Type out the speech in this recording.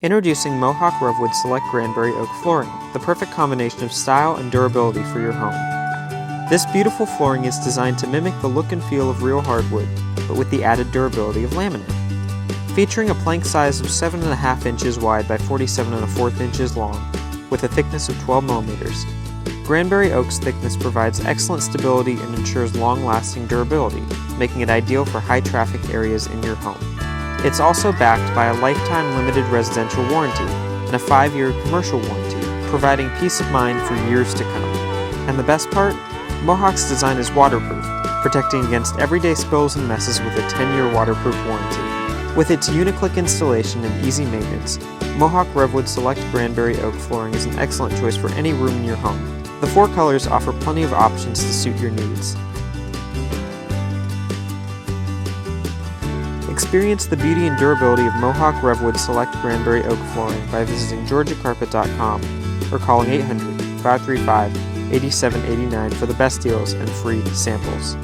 Introducing Mohawk RevWood Select Granbury Oak Flooring, the perfect combination of style and durability for your home. This beautiful flooring is designed to mimic the look and feel of real hardwood, but with the added durability of laminate. Featuring a plank size of 7.5 inches wide by 47.25 inches long, with a thickness of 12 millimeters, Granbury Oak's thickness provides excellent stability and ensures long-lasting durability, making it ideal for high-traffic areas in your home. It's also backed by a lifetime limited residential warranty and a 5-year commercial warranty, providing peace of mind for years to come. And the best part? Mohawk's design is waterproof, protecting against everyday spills and messes with a 10-year waterproof warranty. With its Uniclick installation and easy maintenance, Mohawk RevWood Select Granbury Oak Flooring is an excellent choice for any room in your home. The 4 colors offer plenty of options to suit your needs. Experience the beauty and durability of Mohawk RevWood Select Granbury Oak Flooring by visiting georgiacarpet.com or calling 800-535-8789 for the best deals and free samples.